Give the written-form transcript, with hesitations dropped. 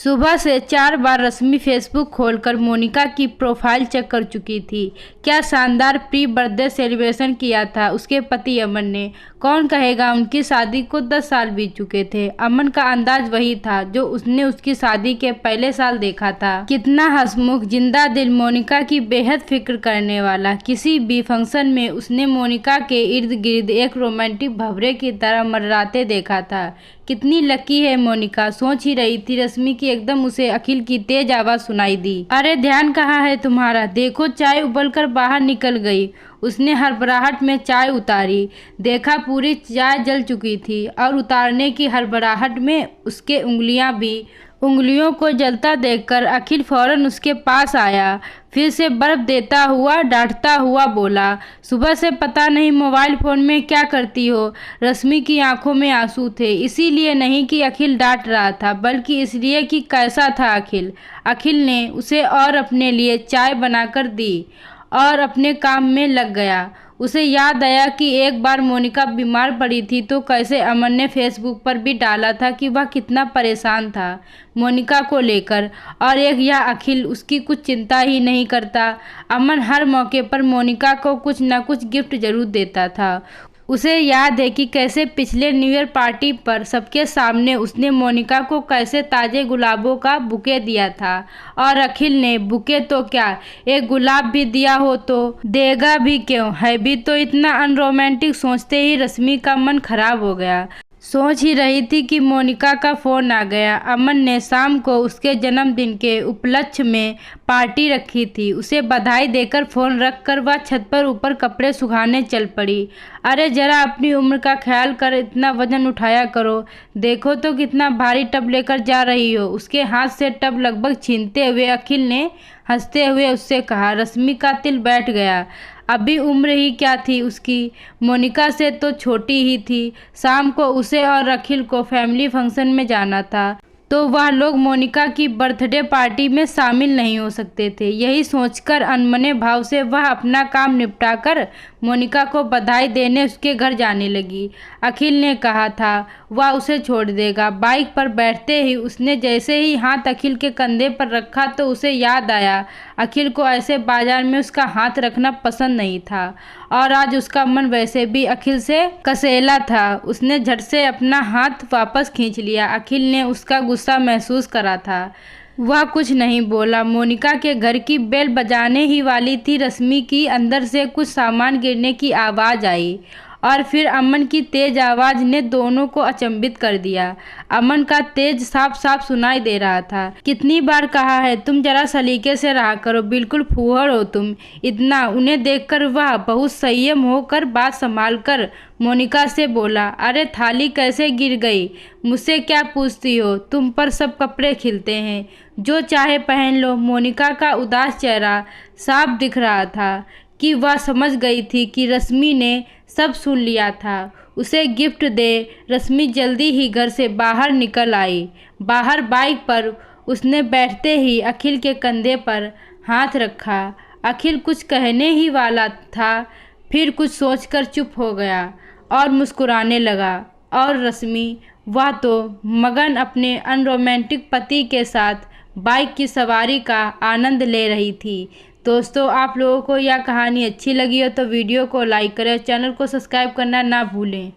सुबह से 4 बार रश्मि फेसबुक खोलकर मोनिका की प्रोफाइल चेक कर चुकी थी। क्या शानदार प्री बर्थडे सेलिब्रेशन किया था उसके पति अमन ने। कौन कहेगा उनकी शादी को 10 साल बीत चुके थे। अमन का अंदाज वही था जो उसने उसकी शादी के पहले साल देखा था। कितना हंसमुख, जिंदा दिल, मोनिका की बेहद फिक्र करने वाला। किसी भी फंक्शन में उसने मोनिका के इर्द गिर्द एक रोमांटिक भंवरे की तरह मंडराते देखा था। कितनी लकी है मोनिका, सोच ही रही थी रश्मि की एकदम उसे अखिल की तेज आवाज सुनाई दी। अरे ध्यान कहाँ है तुम्हारा, देखो चाय उबलकर बाहर निकल गई। उसने हड़बड़ाहट में चाय उतारी, देखा पूरी चाय जल चुकी थी और उतारने की हड़बड़ाहट में उसके उंगलियों को जलता देखकर अखिल फौरन उसके पास आया। फिर से बर्फ देता हुआ डांटता हुआ बोला, सुबह से पता नहीं मोबाइल फ़ोन में क्या करती हो। रश्मि की आंखों में आंसू थे, इसीलिए नहीं कि अखिल डांट रहा था बल्कि इसलिए कि कैसा था अखिल। अखिल ने उसे और अपने लिए चाय बनाकर दी और अपने काम में लग गया। उसे याद आया कि एक बार मोनिका बीमार पड़ी थी तो कैसे अमन ने फेसबुक पर भी डाला था कि वह कितना परेशान था मोनिका को लेकर, और एक यह अखिल उसकी कुछ चिंता ही नहीं करता। अमन हर मौके पर मोनिका को कुछ न कुछ गिफ्ट जरूर देता था। उसे याद है कि कैसे पिछले न्यू ईयर पार्टी पर सबके सामने उसने मोनिका को कैसे ताज़े गुलाबों का बुके दिया था, और अखिल ने बुके तो क्या एक गुलाब भी दिया हो तो देगा भी क्यों, है भी तो इतना अनरोमांटिक। सोचते ही रश्मि का मन खराब हो गया। सोच ही रही थी कि मोनिका का फ़ोन आ गया। अमन ने शाम को उसके जन्मदिन के उपलक्ष्य में पार्टी रखी थी। उसे बधाई देकर फ़ोन रखकर वह छत पर ऊपर कपड़े सुखाने चल पड़ी। अरे ज़रा अपनी उम्र का ख्याल कर, इतना वजन उठाया करो, देखो तो कितना भारी टब लेकर जा रही हो। उसके हाथ से टब लगभग छीनते हुए अखिल ने हंसते हुए उससे कहा। रश्मि का तिल बैठ गया। अभी उम्र ही क्या थी उसकी, मोनिका से तो छोटी ही थी। शाम को उसे और अखिल को फैमिली फंक्शन में जाना था तो वह लोग मोनिका की बर्थडे पार्टी में शामिल नहीं हो सकते थे। यही सोचकर अनमने भाव से वह अपना काम निपटाकर मोनिका को बधाई देने उसके घर जाने लगी। अखिल ने कहा था वह उसे छोड़ देगा। बाइक पर बैठते ही उसने जैसे ही हाथ अखिल के कंधे पर रखा तो उसे याद आया अखिल को ऐसे बाजार में उसका हाथ रखना पसंद नहीं था, और आज उसका मन वैसे भी अखिल से कसेला था। उसने झट से अपना हाथ वापस खींच लिया। अखिल ने उसका गुस्सा महसूस करा था। वह कुछ नहीं बोला। मोनिका के घर की बेल बजाने ही वाली थी। रश्मि की अंदर से कुछ सामान गिरने की आवाज़ आई और फिर अमन की तेज आवाज़ ने दोनों को अचंभित कर दिया। अमन का तेज साफ साफ सुनाई दे रहा था। कितनी बार कहा है तुम जरा सलीके से रहा करो, बिल्कुल फूहड़ हो तुम। इतना उन्हें देखकर वह बहुत संयम होकर बात संभाल कर मोनिका से बोला, अरे थाली कैसे गिर गई, मुझसे क्या पूछती हो, तुम पर सब कपड़े खिलते हैं, जो चाहे पहन लो। मोनिका का उदास चेहरा साफ दिख रहा था कि वह समझ गई थी कि रश्मि ने सब सुन लिया था। उसे गिफ्ट दे रश्मि जल्दी ही घर से बाहर निकल आई। बाहर बाइक पर उसने बैठते ही अखिल के कंधे पर हाथ रखा। अखिल कुछ कहने ही वाला था, फिर कुछ सोचकर चुप हो गया और मुस्कुराने लगा। और रश्मि, वह तो मगन अपने अनरोमांटिक पति के साथ बाइक की सवारी का आनंद ले रही थी। दोस्तों, आप लोगों को यह कहानी अच्छी लगी हो तो वीडियो को लाइक करें, चैनल को सब्सक्राइब करना ना भूलें।